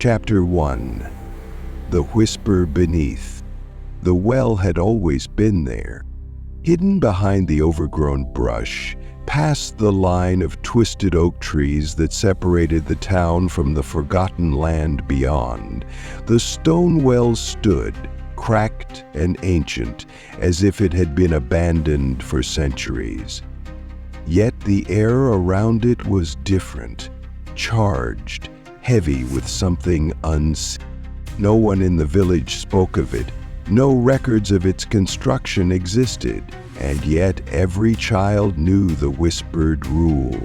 Chapter 1. The Whisper Beneath. The well had always been there, hidden behind the overgrown brush, past the line of twisted oak trees that separated the town from the forgotten land beyond. The stone well stood, cracked and ancient, as if it had been abandoned for centuries. Yet the air around it was different, charged, heavy with something unseen. No one in the village spoke of it. No records of its construction existed, and yet every child knew the whispered rule: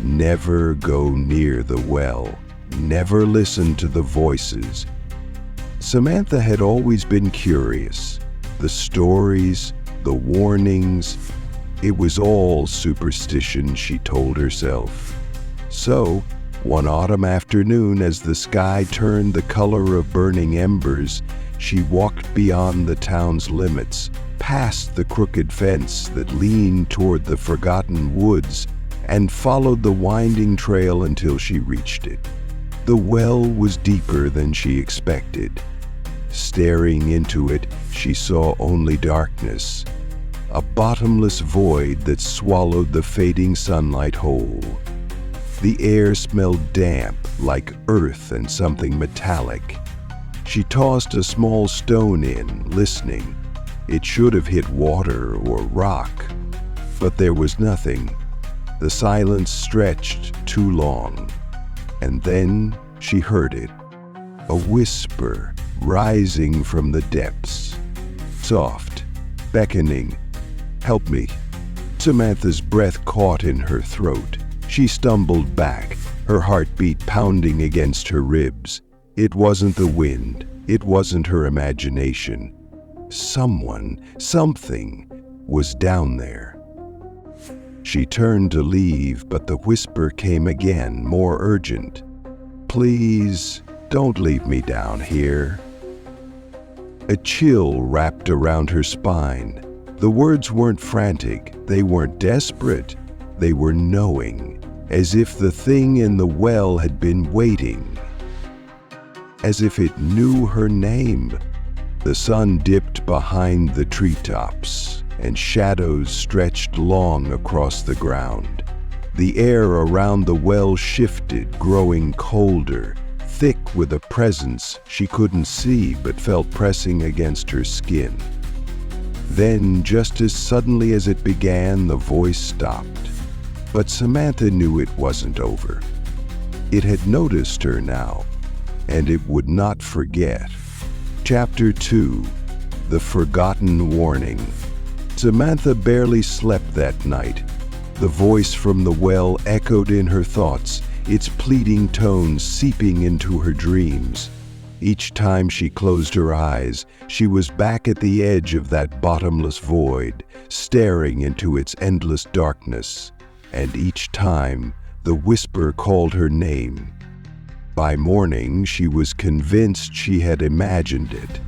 never go near the well, never listen to the voices. Samantha had always been curious. The stories, the warnings, it was all superstition, she told herself. So, one autumn afternoon, as the sky turned the color of burning embers, she walked beyond the town's limits, past the crooked fence that leaned toward the forgotten woods, and followed the winding trail until she reached it. The well was deeper than she expected. Staring into it, she saw only darkness, a bottomless void that swallowed the fading sunlight whole. The air smelled damp, like earth and something metallic. She tossed a small stone in, listening. It should have hit water or rock, but there was nothing. The silence stretched too long. And then she heard it, a whisper rising from the depths. Soft, beckoning. "Help me." Samantha's breath caught in her throat. She stumbled back, her heartbeat pounding against her ribs. It wasn't the wind. It wasn't her imagination. Someone, something, was down there. She turned to leave, but the whisper came again, more urgent. "Please, don't leave me down here." A chill wrapped around her spine. The words weren't frantic. They weren't desperate. They were knowing, as if the thing in the well had been waiting. As if it knew her name. The sun dipped behind the treetops, and shadows stretched long across the ground. The air around the well shifted, growing colder, thick with a presence she couldn't see but felt pressing against her skin. Then, just as suddenly as it began, the voice stopped. But Samantha knew it wasn't over. It had noticed her now, and it would not forget. Chapter 2. The Forgotten Warning. Samantha barely slept that night. The voice from the well echoed in her thoughts, its pleading tones seeping into her dreams. Each time she closed her eyes, she was back at the edge of that bottomless void, staring into its endless darkness. And each time, the whisper called her name. By morning, she was convinced she had imagined it.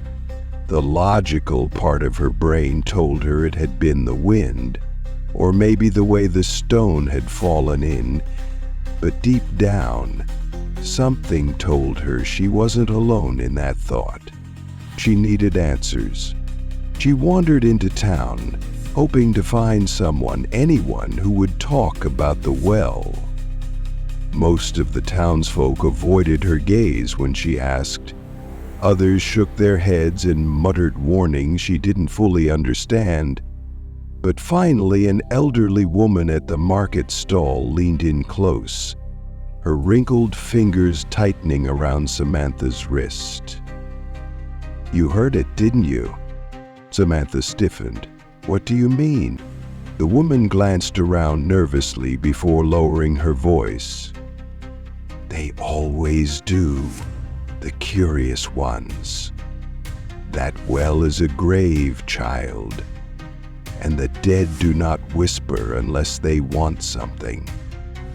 The logical part of her brain told her it had been the wind, or maybe the way the stone had fallen in. But deep down, something told her she wasn't alone in that thought. She needed answers. She wandered into town, hoping to find someone, anyone, who would talk about the well. Most of the townsfolk avoided her gaze when she asked. Others shook their heads and muttered warnings she didn't fully understand. But finally, an elderly woman at the market stall leaned in close, her wrinkled fingers tightening around Samantha's wrist. "You heard it, didn't you?" Samantha stiffened. "What do you mean?" The woman glanced around nervously before lowering her voice. "They always do, the curious ones. That well is a grave, child, and the dead do not whisper unless they want something."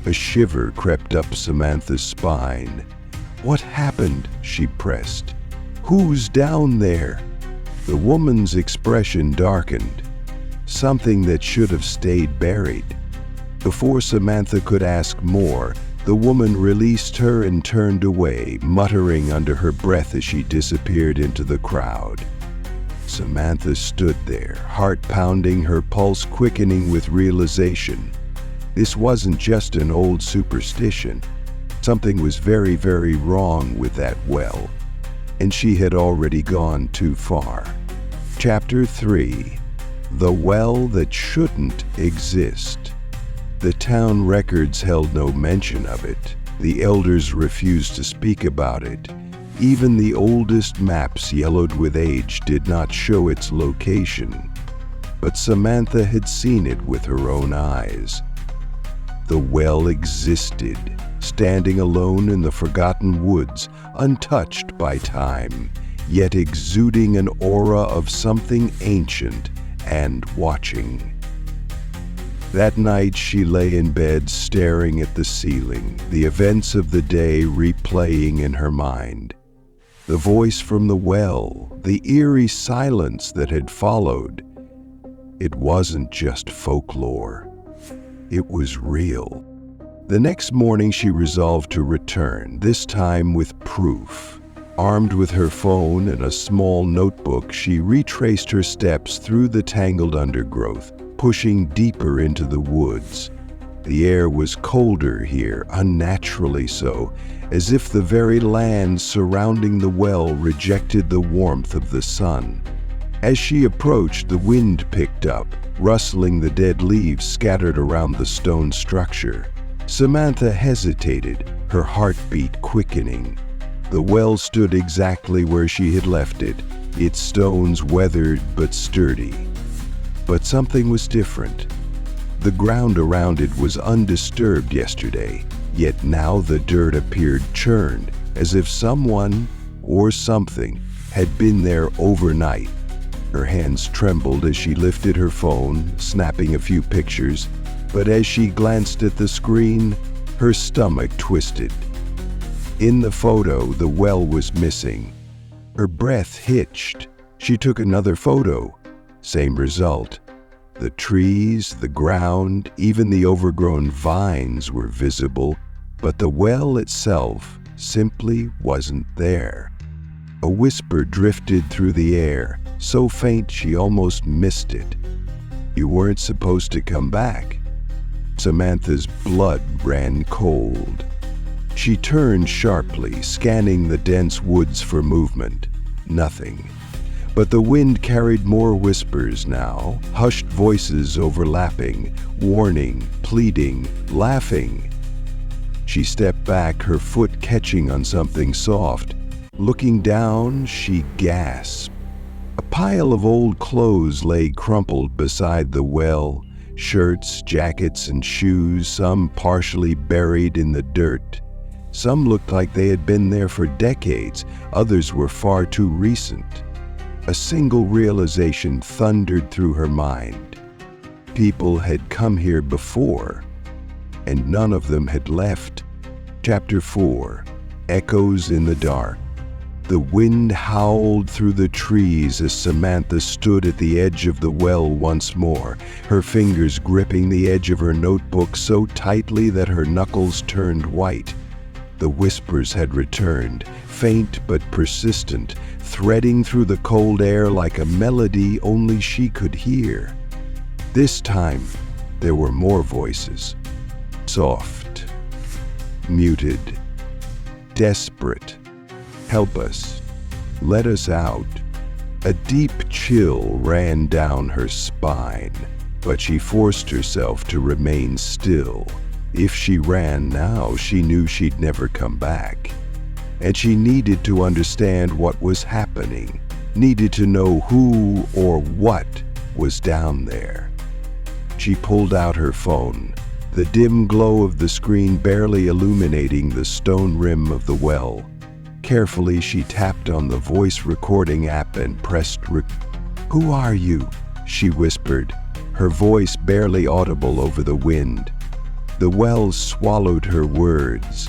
A shiver crept up Samantha's spine. "What happened?" she pressed. "Who's down there?" The woman's expression darkened. Something that should have stayed buried. Before Samantha could ask more, The woman released her and turned away, muttering under her breath as she disappeared into the crowd. Samantha stood there, heart pounding, her pulse quickening with realization. This wasn't just an old superstition. Something was very, very wrong with that well, and she had already gone too far. Chapter 3. The Well That Shouldn't Exist. The town records held no mention of it. The elders refused to speak about it. Even the oldest maps, yellowed with age, did not show its location. But Samantha had seen it with her own eyes. The well existed, standing alone in the forgotten woods, untouched by time, yet exuding an aura of something ancient and watching. That night she lay in bed staring at the ceiling, the events of the day replaying in her mind. The voice from the well, the eerie silence that had followed. It wasn't just folklore. It was real. The next morning she resolved to return, this time with proof. Armed with her phone and a small notebook, she retraced her steps through the tangled undergrowth, pushing deeper into the woods. The air was colder here, unnaturally so, as if the very land surrounding the well rejected the warmth of the sun. As she approached, the wind picked up, rustling the dead leaves scattered around the stone structure. Samantha hesitated, her heartbeat quickening. The well stood exactly where she had left it, its stones weathered but sturdy. But something was different. The ground around it was undisturbed yesterday, yet now the dirt appeared churned, as if someone or something had been there overnight. Her hands trembled as she lifted her phone, snapping a few pictures, but as she glanced at the screen, her stomach twisted. In the photo, the well was missing. Her breath hitched. She took another photo. Same result. The trees, the ground, even the overgrown vines were visible, but the well itself simply wasn't there. A whisper drifted through the air, so faint she almost missed it. You weren't supposed to come back. Samantha's blood ran cold. She turned sharply, scanning the dense woods for movement. Nothing. But the wind carried more whispers now, hushed voices overlapping, warning, pleading, laughing. She stepped back, her foot catching on something soft. Looking down, she gasped. A pile of old clothes lay crumpled beside the well, shirts, jackets, and shoes, some partially buried in the dirt. Some looked like they had been there for decades, others were far too recent. A single realization thundered through her mind. People had come here before, and none of them had left. Chapter 4. Echoes in the Dark. The wind howled through the trees as Samantha stood at the edge of the well once more, her fingers gripping the edge of her notebook so tightly that her knuckles turned white. The whispers had returned, faint but persistent, threading through the cold air like a melody only she could hear. This time, there were more voices. Soft, muted, desperate. Help us. Let us out. A deep chill ran down her spine, but she forced herself to remain still. If she ran now, she knew she'd never come back. And she needed to understand what was happening, needed to know who or what was down there. She pulled out her phone, the dim glow of the screen barely illuminating the stone rim of the well. Carefully, she tapped on the voice recording app and pressed rec. "Who are you?" she whispered, her voice barely audible over the wind. The well swallowed her words.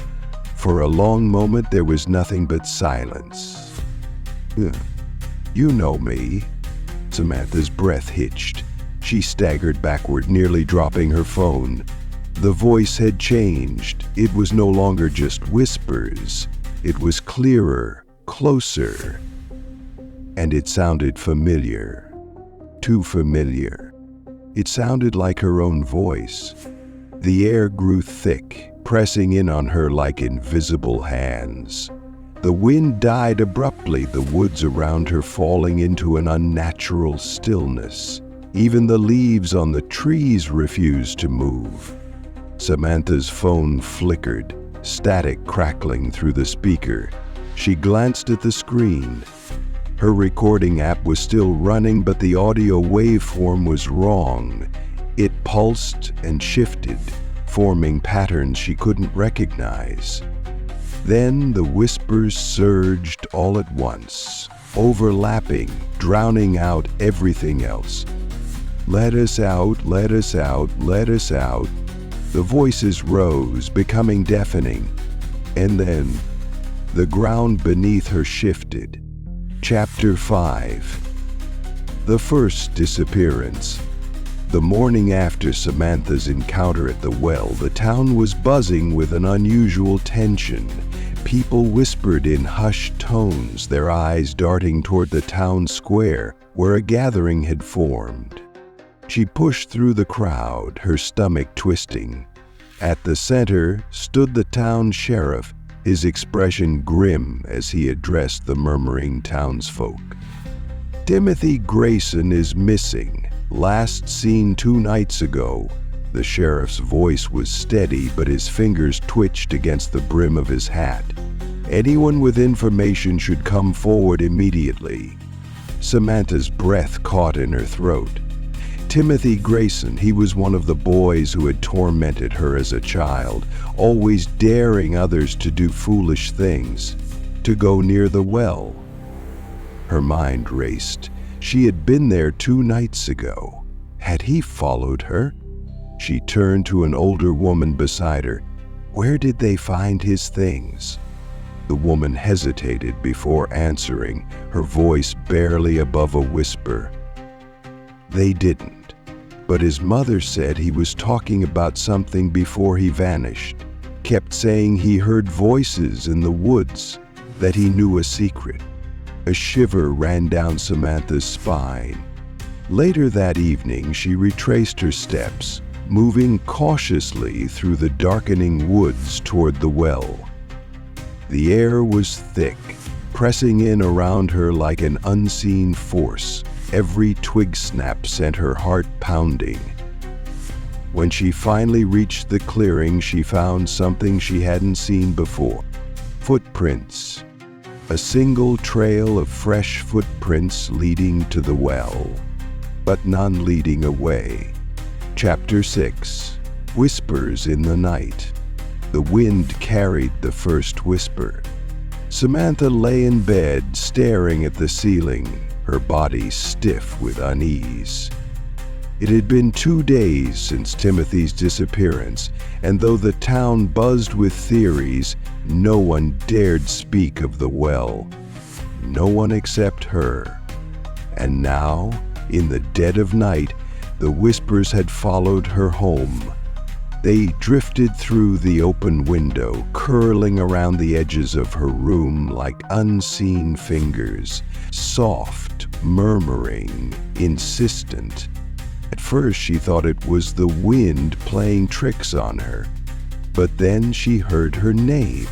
For a long moment, there was nothing but silence. You know me." Samantha's breath hitched. She staggered backward, nearly dropping her phone. The voice had changed. It was no longer just whispers. It was clearer, closer, and it sounded familiar. Too familiar. It sounded like her own voice. The air grew thick, pressing in on her like invisible hands. The wind died abruptly, the woods around her falling into an unnatural stillness. Even the leaves on the trees refused to move. Samantha's phone flickered, static crackling through the speaker. She glanced at the screen. Her recording app was still running, but the audio waveform was wrong. It pulsed and shifted, forming patterns she couldn't recognize. Then the whispers surged all at once, overlapping, drowning out everything else. "Let us out, let us out, let us out." The voices rose, becoming deafening. And then, the ground beneath her shifted. Chapter 5. The first disappearance. The morning after Samantha's encounter at the well, the town was buzzing with an unusual tension. People whispered in hushed tones, their eyes darting toward the town square, where a gathering had formed. She pushed through the crowd, her stomach twisting. At the center stood the town sheriff, his expression grim as he addressed the murmuring townsfolk. "Timothy Grayson is missing. Last seen 2 nights ago." The sheriff's voice was steady, but his fingers twitched against the brim of his hat. "Anyone with information should come forward immediately." Samantha's breath caught in her throat. Timothy Grayson, he was one of the boys who had tormented her as a child, always daring others to do foolish things, to go near the well. Her mind raced. She had been there 2 nights ago. Had he followed her? She turned to an older woman beside her. Where did they find his things? The woman hesitated before answering, her voice barely above a whisper. They didn't, but his mother said he was talking about something before he vanished, kept saying he heard voices in the woods, that he knew a secret. A shiver ran down Samantha's spine. Later that evening, she retraced her steps, moving cautiously through the darkening woods toward the well. The air was thick, pressing in around her like an unseen force. Every twig snap sent her heart pounding. When she finally reached the clearing, she found something she hadn't seen before. Footprints. A single trail of fresh footprints leading to the well, but none leading away. Chapter 6. Whispers in the night. The wind carried the first whisper. Samantha lay in bed, staring at the ceiling, her body stiff with unease. It had been 2 days since Timothy's disappearance, and though the town buzzed with theories, no one dared speak of the well. No one except her. And now, in the dead of night, the whispers had followed her home. They drifted through the open window, curling around the edges of her room like unseen fingers, soft, murmuring, insistent. At first she thought it was the wind playing tricks on her, but then she heard her name,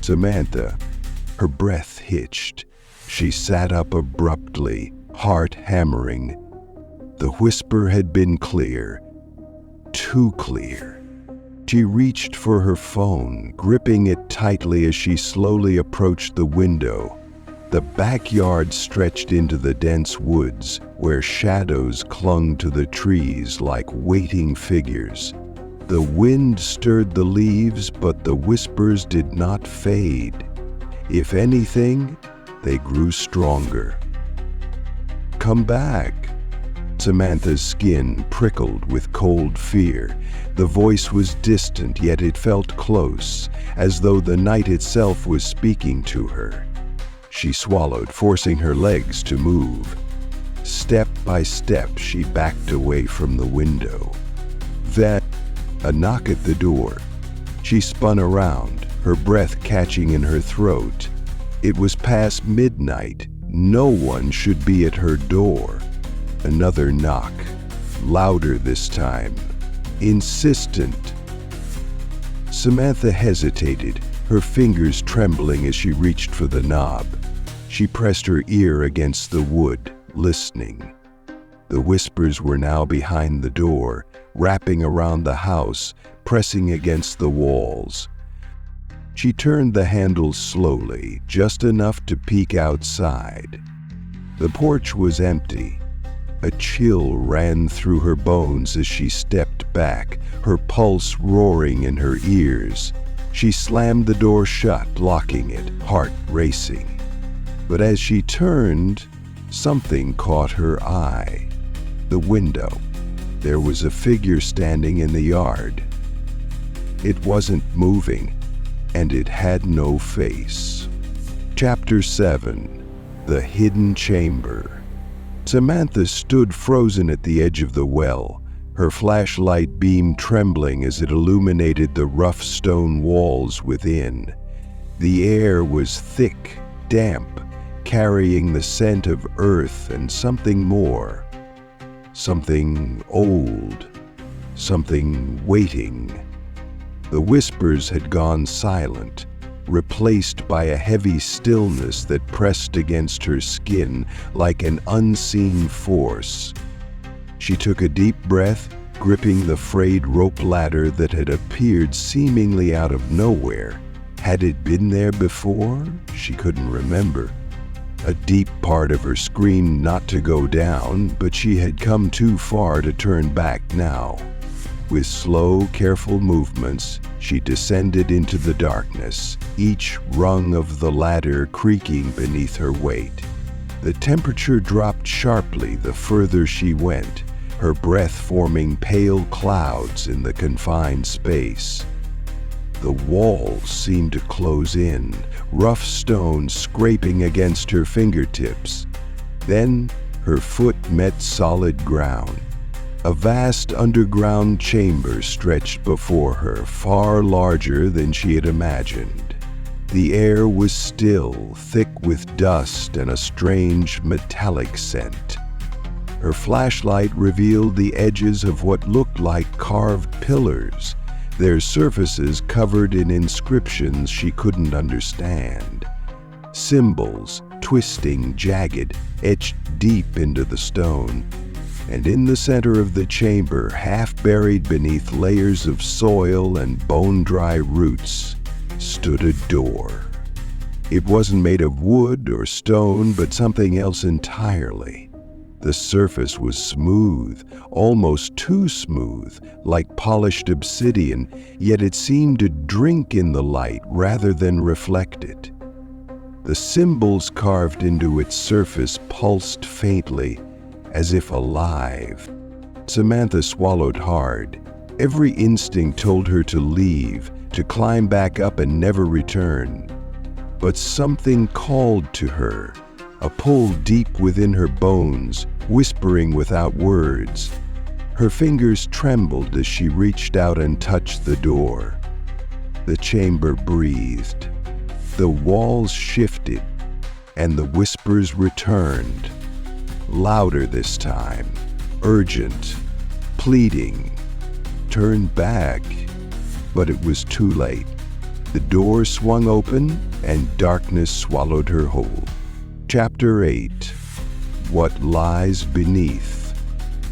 Samantha. Her breath hitched. She sat up abruptly, heart hammering. The whisper had been clear, too clear. She reached for her phone, gripping it tightly as she slowly approached the window. The backyard stretched into the dense woods, where shadows clung to the trees like waiting figures. The wind stirred the leaves, but the whispers did not fade. If anything, they grew stronger. "Come back." Samantha's skin prickled with cold fear. The voice was distant, yet it felt close, as though the night itself was speaking to her. She swallowed, forcing her legs to move. Step by step, she backed away from the window. Then, A knock at the door. She spun around, her breath catching in her throat. It was past midnight. No one should be at her door. Another knock, louder this time, insistent. Samantha hesitated, her fingers trembling as she reached for the knob. She pressed her ear against the wood, listening. The whispers were now behind the door, wrapping around the house, pressing against the walls. She turned the handle slowly, just enough to peek outside. The porch was empty. A chill ran through her bones as she stepped back, her pulse roaring in her ears. She slammed the door shut, locking it, heart racing. But as she turned, something caught her eye. The window. There was a figure standing in the yard. It wasn't moving, and it had no face. Chapter 7. The Hidden Chamber. Samantha stood frozen at the edge of the well, her flashlight beam trembling as it illuminated the rough stone walls within. The air was thick, damp, carrying the scent of earth and something more. Something old, something waiting. The whispers had gone silent, replaced by a heavy stillness that pressed against her skin like an unseen force. She took a deep breath, gripping the frayed rope ladder that had appeared seemingly out of nowhere. Had it been there before? She couldn't remember. A deep part of her screamed not to go down, but she had come too far to turn back now. With slow, careful movements, she descended into the darkness, each rung of the ladder creaking beneath her weight. The temperature dropped sharply the further she went, her breath forming pale clouds in the confined space. The walls seemed to close in, rough stone scraping against her fingertips. Then her foot met solid ground. A vast underground chamber stretched before her, far larger than she had imagined. The air was still, thick with dust and a strange metallic scent. Her flashlight revealed the edges of what looked like carved pillars, their surfaces covered in inscriptions she couldn't understand. Symbols, twisting, jagged, etched deep into the stone. And in the center of the chamber, half buried beneath layers of soil and bone-dry roots, stood a door. It wasn't made of wood or stone, but something else entirely. The surface was smooth, almost too smooth, like polished obsidian, yet it seemed to drink in the light rather than reflect it. The symbols carved into its surface pulsed faintly, as if alive. Samantha swallowed hard. Every instinct told her to leave, to climb back up and never return. But something called to her, a pull deep within her bones, whispering without words. Her fingers trembled as she reached out and touched the door. The chamber breathed. The walls shifted, and the whispers returned. Louder this time, urgent, pleading. Turn back, but it was too late. The door swung open, and darkness swallowed her whole. Chapter 8. What Lies Beneath.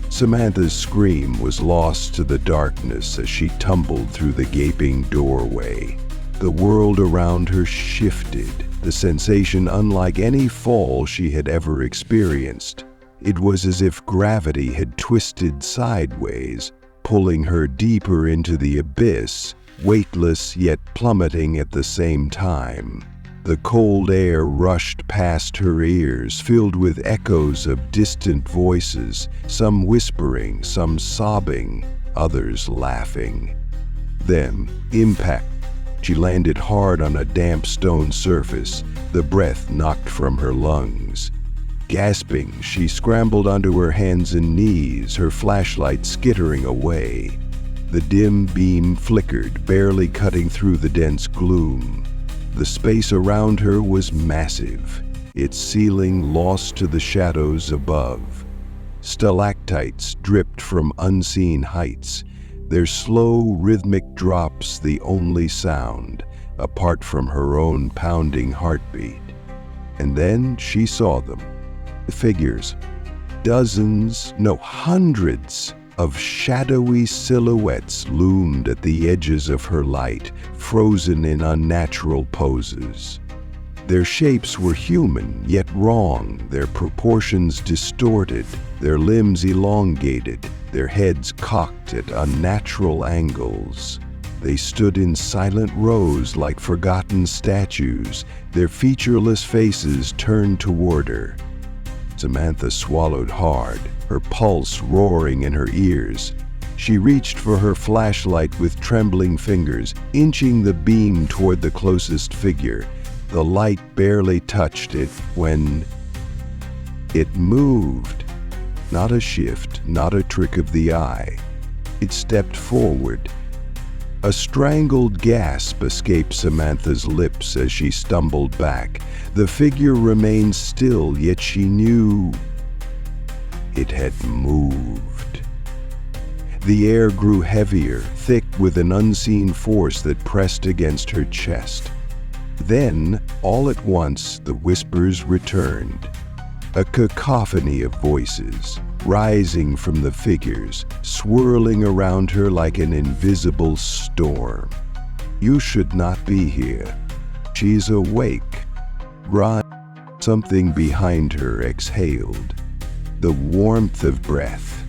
Samantha's scream was lost to the darkness as she tumbled through the gaping doorway. The world around her shifted, the sensation unlike any fall she had ever experienced. It was as if gravity had twisted sideways, pulling her deeper into the abyss, weightless yet plummeting at the same time. The cold air rushed past her ears, filled with echoes of distant voices, some whispering, some sobbing, others laughing. Then, impact. She landed hard on a damp stone surface, the breath knocked from her lungs. Gasping, she scrambled onto her hands and knees, her flashlight skittering away. The dim beam flickered, barely cutting through the dense gloom. The space around her was massive, its ceiling lost to the shadows above. Stalactites dripped from unseen heights, their slow, rhythmic drops the only sound, apart from her own pounding heartbeat. And then she saw them. The figures. Dozens, no, hundreds of shadowy silhouettes loomed at the edges of her light, frozen in unnatural poses. Their shapes were human, yet wrong, their proportions distorted, their limbs elongated, their heads cocked at unnatural angles. They stood in silent rows like forgotten statues, their featureless faces turned toward her. Samantha swallowed hard, her pulse roaring in her ears. She reached for her flashlight with trembling fingers, inching the beam toward the closest figure. The light barely touched it when it moved. Not a shift, not a trick of the eye. It stepped forward. A strangled gasp escaped Samantha's lips as she stumbled back. The figure remained still, yet she knew it had moved. The air grew heavier, thick with an unseen force that pressed against her chest. Then, all at once, the whispers returned. A cacophony of voices, rising from the figures, swirling around her like an invisible storm. You should not be here. She's awake. Run. Something behind her exhaled. The warmth of breath.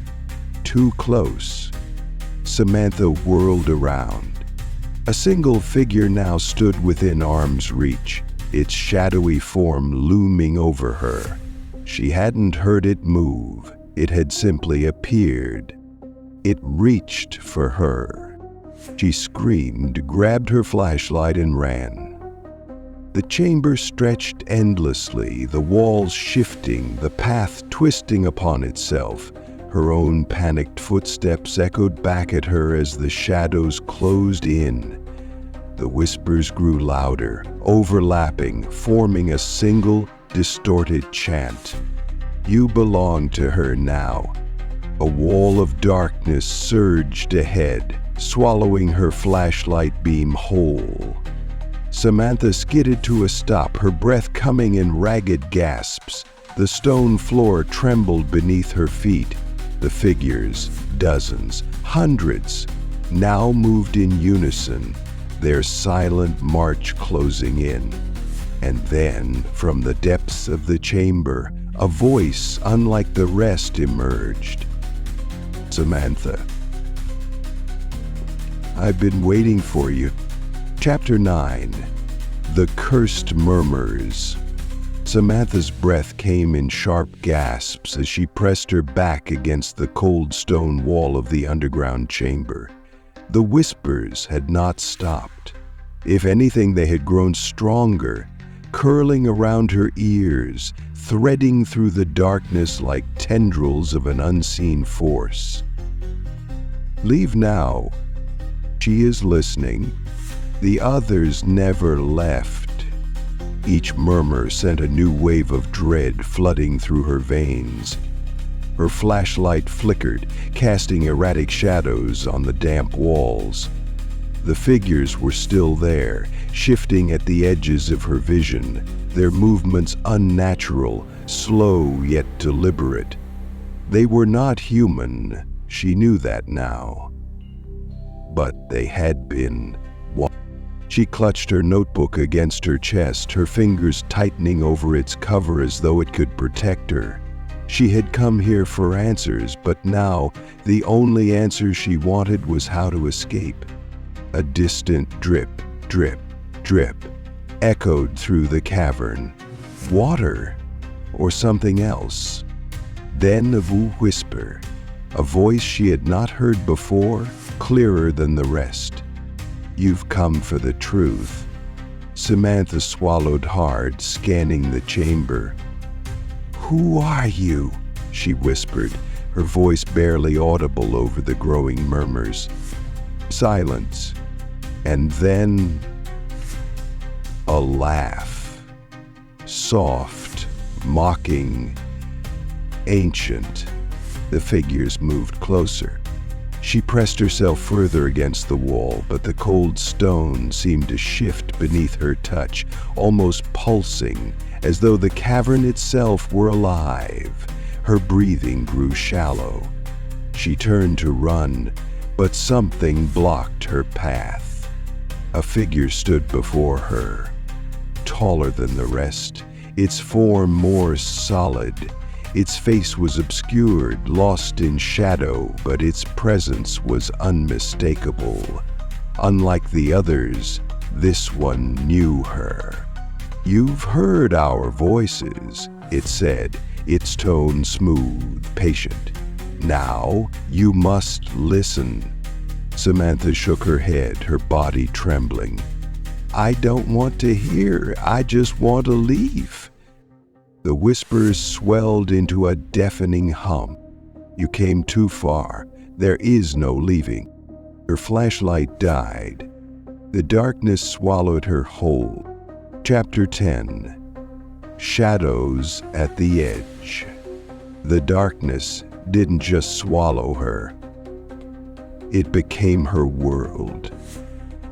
Too close. Samantha whirled around. A single figure now stood within arm's reach, its shadowy form looming over her. She hadn't heard it move. It had simply appeared. It reached for her. She screamed, grabbed her flashlight, and ran. The chamber stretched endlessly, the walls shifting, the path twisting upon itself. Her own panicked footsteps echoed back at her as the shadows closed in. The whispers grew louder, overlapping, forming a single, distorted chant. You belong to her now. A wall of darkness surged ahead, swallowing her flashlight beam whole. Samantha skidded to a stop, her breath coming in ragged gasps. The stone floor trembled beneath her feet. The figures, dozens, hundreds, now moved in unison, their silent march closing in. And then, from the depths of the chamber, a voice unlike the rest emerged. Samantha. I've been waiting for you. Chapter 9. The Cursed Murmurs. Samantha's breath came in sharp gasps as she pressed her back against the cold stone wall of the underground chamber. The whispers had not stopped. If anything, they had grown stronger, curling around her ears, threading through the darkness like tendrils of an unseen force. Leave now. She is listening. The others never left. Each murmur sent a new wave of dread flooding through her veins. Her flashlight flickered, casting erratic shadows on the damp walls. The figures were still there, shifting at the edges of her vision, their movements unnatural, slow yet deliberate. They were not human, she knew that now. But they had been. She clutched her notebook against her chest, her fingers tightening over its cover as though it could protect her. She had come here for answers, but now the only answer she wanted was how to escape. A distant drip, drip, drip echoed through the cavern. Water, or something else. Then a whisper, a voice she had not heard before, clearer than the rest. You've come for the truth. Samantha swallowed hard, scanning the chamber. Who are you? She whispered, her voice barely audible over the growing murmurs. Silence. And then a laugh. Soft, mocking, ancient. The figures moved closer. She pressed herself further against the wall, but the cold stone seemed to shift beneath her touch, almost pulsing, as though the cavern itself were alive. Her breathing grew shallow. She turned to run, but something blocked her path. A figure stood before her, taller than the rest, its form more solid. Its face was obscured, lost in shadow, but its presence was unmistakable. Unlike the others, this one knew her. "You've heard our voices," it said, its tone smooth, patient. "Now you must listen." Samantha shook her head, her body trembling. "I don't want to hear, I just want to leave." The whispers swelled into a deafening hum. "You came too far. There is no leaving." Her flashlight died. The darkness swallowed her whole. Chapter 10. Shadows at the Edge. The darkness didn't just swallow her. It became her world.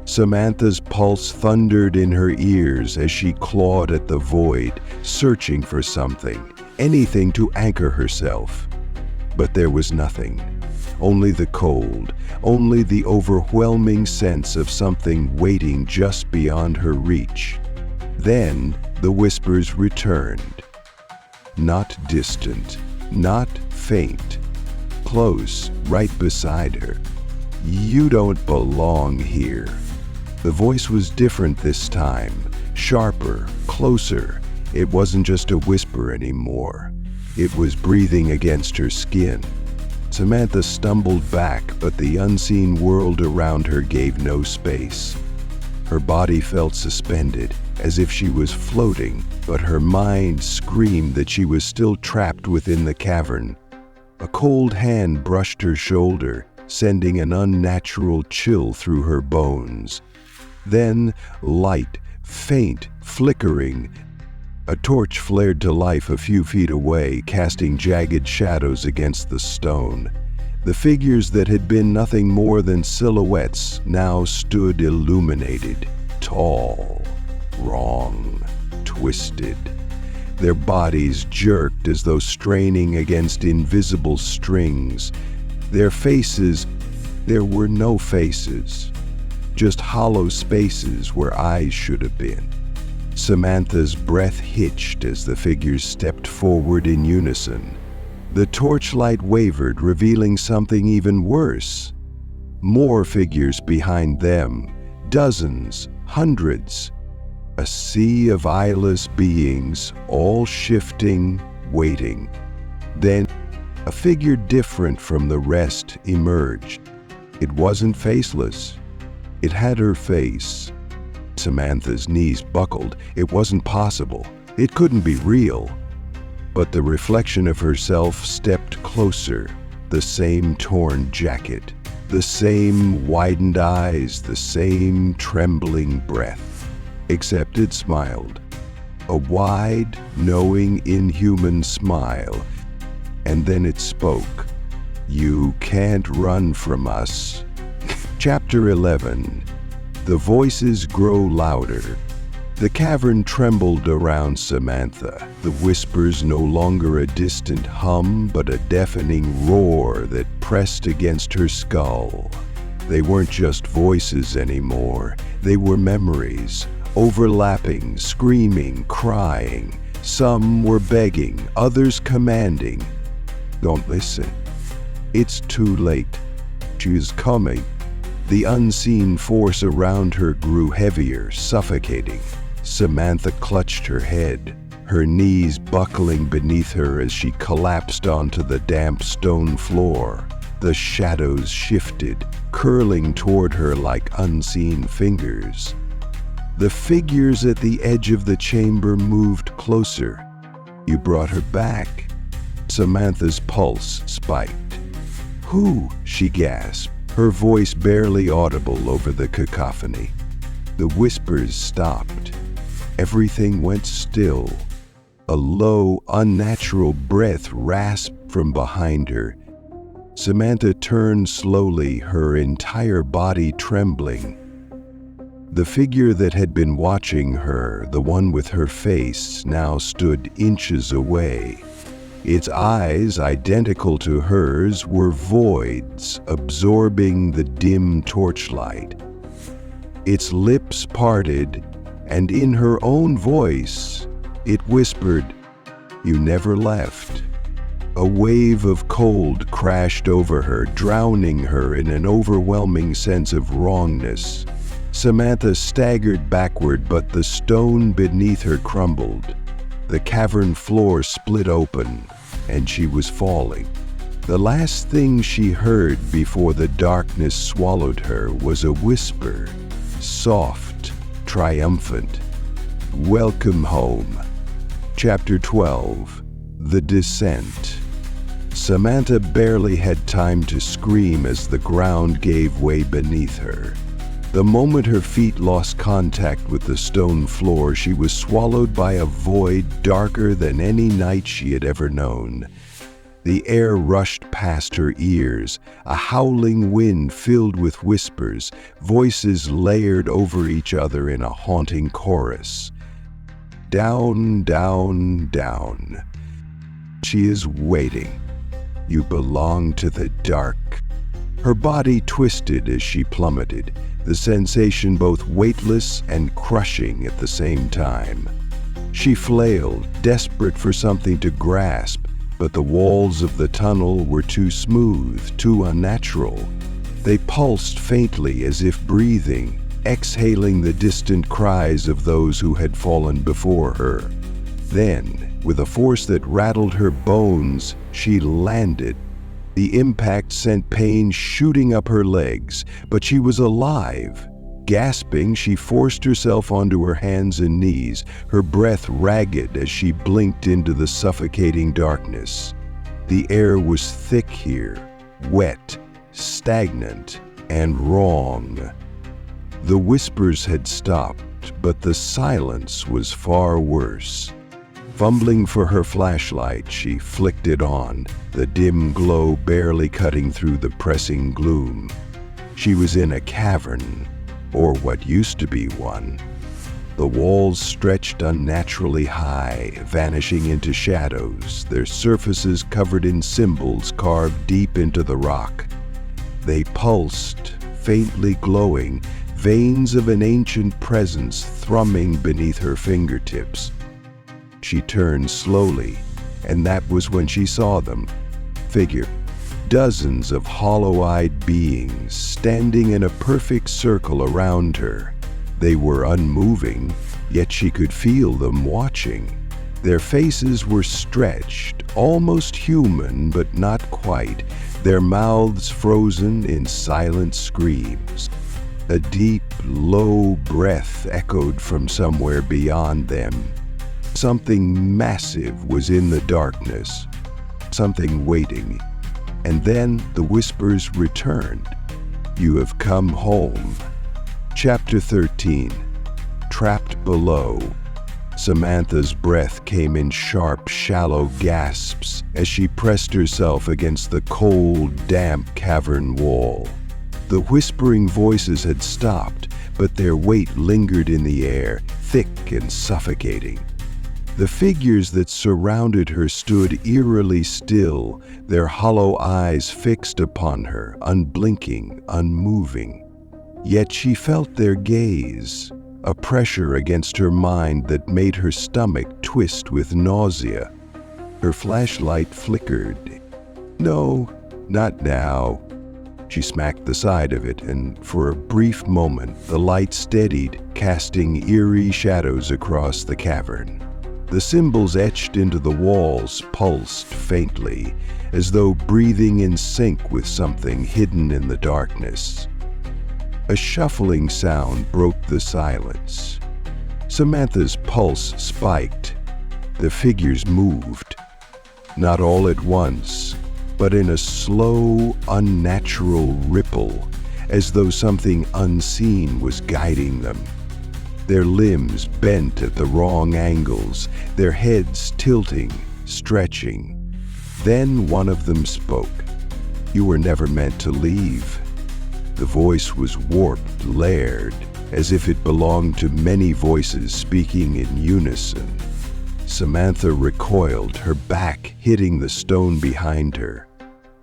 Samantha's pulse thundered in her ears as she clawed at the void, searching for something, anything to anchor herself. But there was nothing. Only the cold, only the overwhelming sense of something waiting just beyond her reach. Then the whispers returned. Not distant, not faint. Close, right beside her. "You don't belong here." The voice was different this time, sharper, closer. It wasn't just a whisper anymore. It was breathing against her skin. Samantha stumbled back, but the unseen world around her gave no space. Her body felt suspended, as if she was floating, but her mind screamed that she was still trapped within the cavern. A cold hand brushed her shoulder, sending an unnatural chill through her bones. Then light, faint, flickering. A torch flared to life a few feet away, casting jagged shadows against the stone. The figures that had been nothing more than silhouettes now stood illuminated, tall, wrong, twisted. Their bodies jerked as though straining against invisible strings. Their faces, there were no faces. Just hollow spaces where eyes should have been. Samantha's breath hitched as the figures stepped forward in unison. The torchlight wavered, revealing something even worse. More figures behind them, dozens, hundreds. A sea of eyeless beings, all shifting, waiting. Then, a figure different from the rest emerged. It wasn't faceless. It had her face. Samantha's knees buckled. It wasn't possible. It couldn't be real. But the reflection of herself stepped closer. The same torn jacket, the same widened eyes, the same trembling breath. Except it smiled. A wide, knowing, inhuman smile. And then it spoke. "You can't run from us." Chapter 11. The voices grow louder. The cavern trembled around Samantha, the whispers no longer a distant hum, but a deafening roar that pressed against her skull. They weren't just voices anymore. They were memories, overlapping, screaming, crying. Some were begging, others commanding. "Don't listen. It's too late. She is coming." The unseen force around her grew heavier, suffocating. Samantha clutched her head, her knees buckling beneath her as she collapsed onto the damp stone floor. The shadows shifted, curling toward her like unseen fingers. The figures at the edge of the chamber moved closer. "You brought her back." Samantha's pulse spiked. "Who?" she gasped. her voice barely audible over the cacophony. The whispers stopped. Everything went still. A low, unnatural breath rasped from behind her. Samantha turned slowly, her entire body trembling. The figure that had been watching her, the one with her face, now stood inches away. Its eyes, identical to hers, were voids, absorbing the dim torchlight. Its lips parted, and in her own voice, it whispered, "You never left." A wave of cold crashed over her, drowning her in an overwhelming sense of wrongness. Samantha staggered backward, but the stone beneath her crumbled. The cavern floor split open, and she was falling. The last thing she heard before the darkness swallowed her was a whisper, soft, triumphant. "Welcome home." Chapter 12. The Descent. Samantha barely had time to scream as the ground gave way beneath her. The moment her feet lost contact with the stone floor, she was swallowed by a void darker than any night she had ever known. The air rushed past her ears, a howling wind filled with whispers, voices layered over each other in a haunting chorus. Down, down, down. She is waiting. You belong to the dark. Her body twisted as she plummeted, the sensation both weightless and crushing at the same time. She flailed, desperate for something to grasp, but the walls of the tunnel were too smooth, too unnatural. They pulsed faintly as if breathing, exhaling the distant cries of those who had fallen before her. Then, with a force that rattled her bones, she landed. The impact sent pain shooting up her legs, but she was alive. Gasping, she forced herself onto her hands and knees, her breath ragged as she blinked into the suffocating darkness. The air was thick here, wet, stagnant, and wrong. The whispers had stopped, but the silence was far worse. Fumbling for her flashlight, she flicked it on, the dim glow barely cutting through the pressing gloom. She was in a cavern, or what used to be one. The walls stretched unnaturally high, vanishing into shadows, their surfaces covered in symbols carved deep into the rock. They pulsed, faintly glowing, veins of an ancient presence thrumming beneath her fingertips. She turned slowly, and that was when she saw them. Dozens of hollow-eyed beings standing in a perfect circle around her. They were unmoving, yet she could feel them watching. Their faces were stretched, almost human, but not quite, their mouths frozen in silent screams. A deep, low breath echoed from somewhere beyond them. Something massive was in the darkness, something waiting. And then the whispers returned. "You have come home." Chapter 13. Trapped Below. Samantha's breath came in sharp, shallow gasps as she pressed herself against the cold, damp cavern wall. The whispering voices had stopped, but their weight lingered in the air, thick and suffocating. The figures that surrounded her stood eerily still, their hollow eyes fixed upon her, unblinking, unmoving. Yet she felt their gaze, a pressure against her mind that made her stomach twist with nausea. Her flashlight flickered. "No, not now." She smacked the side of it, and for a brief moment the light steadied, casting eerie shadows across the cavern. The symbols etched into the walls pulsed faintly, as though breathing in sync with something hidden in the darkness. A shuffling sound broke the silence. Samantha's pulse spiked. The figures moved. Not all at once, but in a slow, unnatural ripple, as though something unseen was guiding them. Their limbs bent at the wrong angles, their heads tilting, stretching. Then one of them spoke. "You were never meant to leave." The voice was warped, layered, as if it belonged to many voices speaking in unison. Samantha recoiled, her back hitting the stone behind her.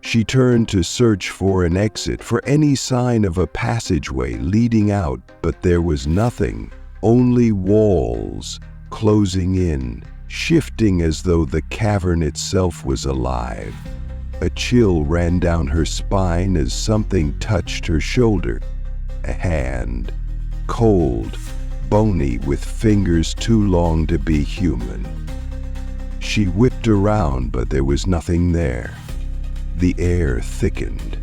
She turned to search for an exit, for any sign of a passageway leading out, but there was nothing, only walls, closing in, shifting as though the cavern itself was alive. A chill ran down her spine as something touched her shoulder. A hand, cold, bony, with fingers too long to be human. She whipped around, but there was nothing there. The air thickened.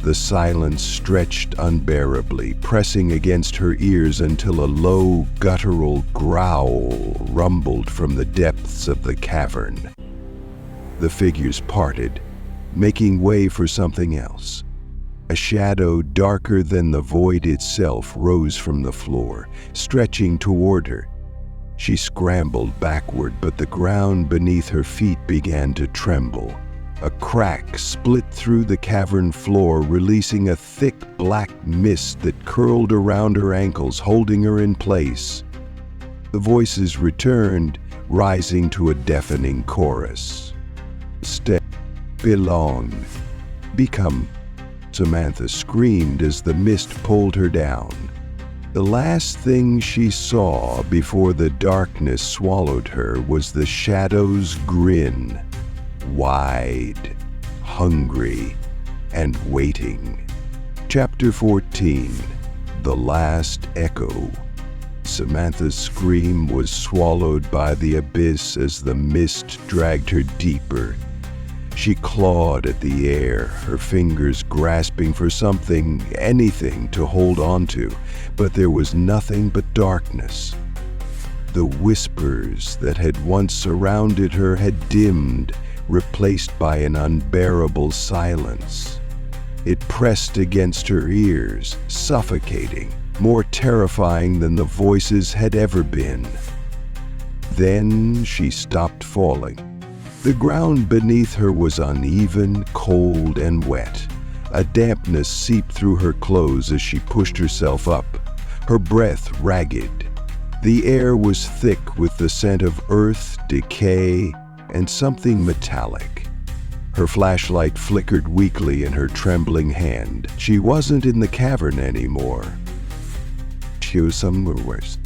The silence stretched unbearably, pressing against her ears until a low, guttural growl rumbled from the depths of the cavern. The figures parted, making way for something else. A shadow darker than the void itself rose from the floor, stretching toward her. She scrambled backward, but the ground beneath her feet began to tremble. A crack split through the cavern floor, releasing a thick black mist that curled around her ankles, holding her in place. The voices returned, rising to a deafening chorus. "Step, belong, become." Samantha screamed as the mist pulled her down. The last thing she saw before the darkness swallowed her was the shadow's grin, wide, hungry, and waiting. Chapter 14. The Last Echo. Samantha's scream was swallowed by the abyss as the mist dragged her deeper. She clawed at the air, her fingers grasping for something, anything to hold on to, but there was nothing but darkness. The whispers that had once surrounded her had dimmed, replaced by an unbearable silence. It pressed against her ears, suffocating, more terrifying than the voices had ever been. Then she stopped falling. The ground beneath her was uneven, cold, and wet. A dampness seeped through her clothes as she pushed herself up, her breath ragged. The air was thick with the scent of earth, decay, and something metallic. Her flashlight flickered weakly in her trembling hand. She wasn't in the cavern anymore. She was somewhere worse.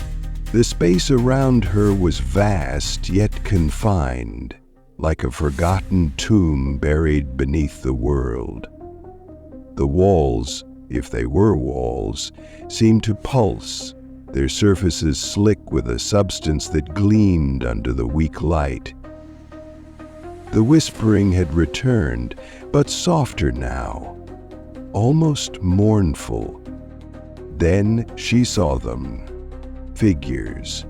The space around her was vast yet confined, like a forgotten tomb buried beneath the world. The walls, if they were walls, seemed to pulse, their surfaces slick with a substance that gleamed under the weak light. The whispering had returned, but softer now, almost mournful. Then she saw them, figures,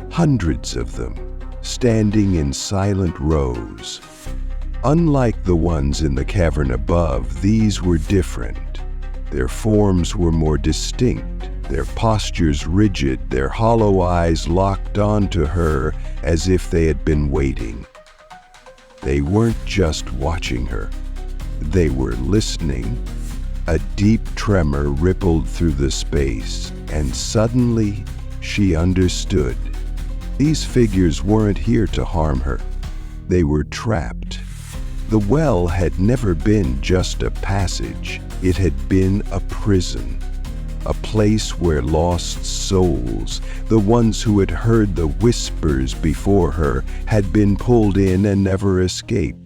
hundreds of them, standing in silent rows. Unlike the ones in the cavern above, these were different. Their forms were more distinct, their postures rigid, their hollow eyes locked onto her as if they had been waiting. They weren't just watching her, they were listening. A deep tremor rippled through the space, and suddenly she understood. These figures weren't here to harm her. They were trapped. The well had never been just a passage. It had been a prison. A place where lost souls, the ones who had heard the whispers before her, had been pulled in and never escaped.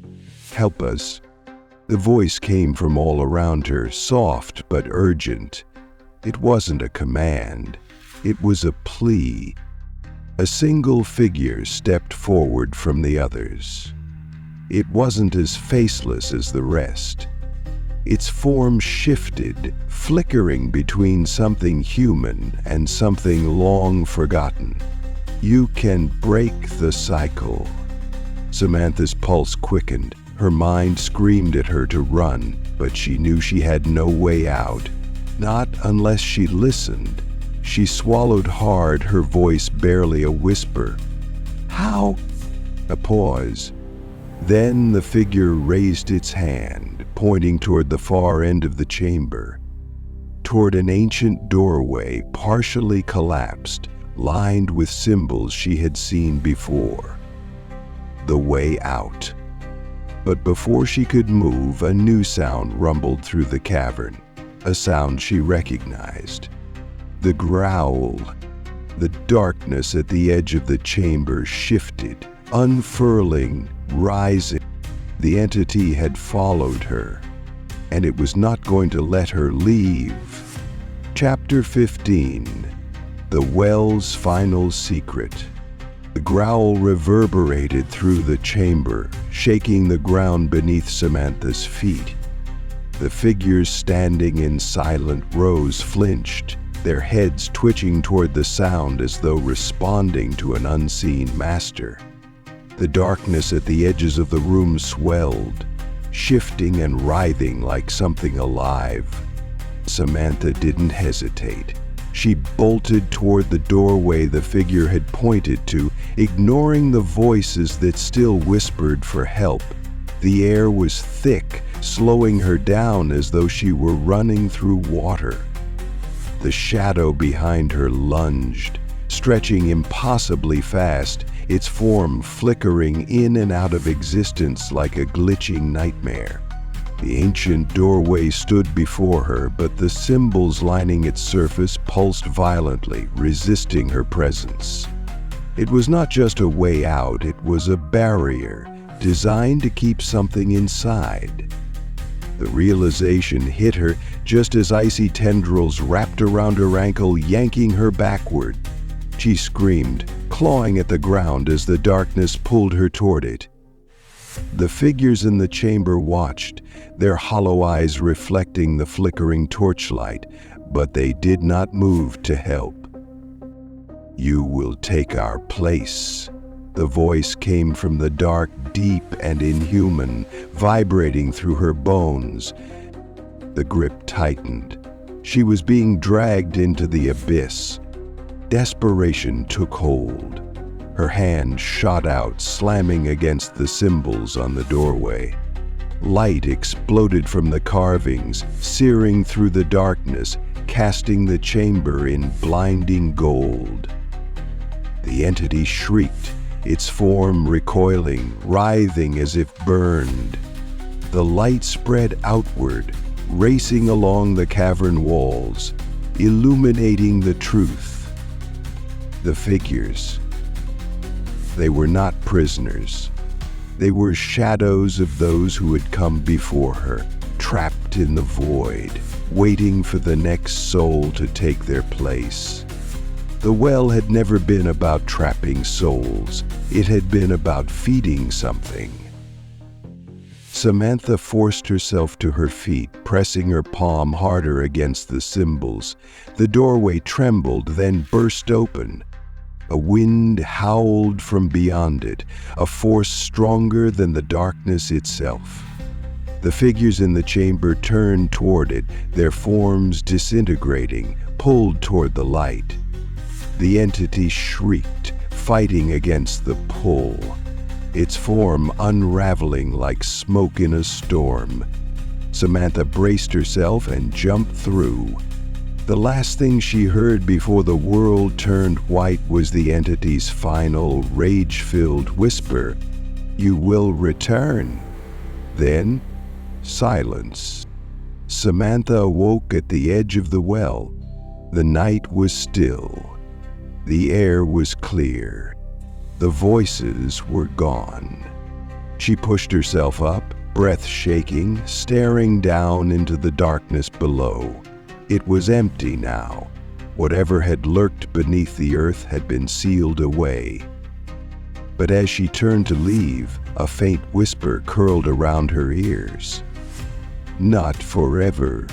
"Help us." The voice came from all around her, soft but urgent. It wasn't a command. It was a plea. A single figure stepped forward from the others. It wasn't as faceless as the rest. Its form shifted, flickering between something human and something long forgotten. "You can break the cycle." Samantha's pulse quickened. Her mind screamed at her to run, but she knew she had no way out. Not unless she listened. She swallowed hard, her voice barely a whisper. "How?" A pause. Then the figure raised its hand, pointing toward the far end of the chamber, toward an ancient doorway partially collapsed, lined with symbols she had seen before. The way out. But before she could move, a new sound rumbled through the cavern, a sound she recognized. The growl. The darkness at the edge of the chamber shifted, unfurling, rising. The entity had followed her, and it was not going to let her leave. Chapter 15. The Well's Final Secret. The growl reverberated through the chamber, shaking the ground beneath Samantha's feet. The figures standing in silent rows flinched, their heads twitching toward the sound as though responding to an unseen master. The darkness at the edges of the room swelled, shifting and writhing like something alive. Samantha didn't hesitate. She bolted toward the doorway the figure had pointed to, ignoring the voices that still whispered for help. The air was thick, slowing her down as though she were running through water. The shadow behind her lunged, stretching impossibly fast, its form flickering in and out of existence like a glitching nightmare. The ancient doorway stood before her, but the symbols lining its surface pulsed violently, resisting her presence. It was not just a way out, it was a barrier, designed to keep something inside. The realization hit her just as icy tendrils wrapped around her ankle, yanking her backward. She screamed, clawing at the ground as the darkness pulled her toward it. The figures in the chamber watched, their hollow eyes reflecting the flickering torchlight, but they did not move to help. "You will take our place." The voice came from the dark, deep and inhuman, vibrating through her bones. The grip tightened. She was being dragged into the abyss. Desperation took hold. Her hand shot out, slamming against the symbols on the doorway. Light exploded from the carvings, searing through the darkness, casting the chamber in blinding gold. The entity shrieked, its form recoiling, writhing as if burned. The light spread outward, racing along the cavern walls, illuminating the truth. The figures. They were not prisoners. They were shadows of those who had come before her, trapped in the void, waiting for the next soul to take their place. The well had never been about trapping souls. It had been about feeding something. Samantha forced herself to her feet, pressing her palm harder against the symbols. The doorway trembled, then burst open. A wind howled from beyond it, a force stronger than the darkness itself. The figures in the chamber turned toward it, their forms disintegrating, pulled toward the light. The entity shrieked, fighting against the pull, its form unraveling like smoke in a storm. Samantha braced herself and jumped through. The last thing she heard before the world turned white was the entity's final, rage-filled whisper, "You will return." Then, silence. Samantha awoke at the edge of the well. The night was still. The air was clear. The voices were gone. She pushed herself up, breath shaking, staring down into the darkness below. It was empty now. Whatever had lurked beneath the earth had been sealed away. But as she turned to leave, a faint whisper curled around her ears. "Not forever."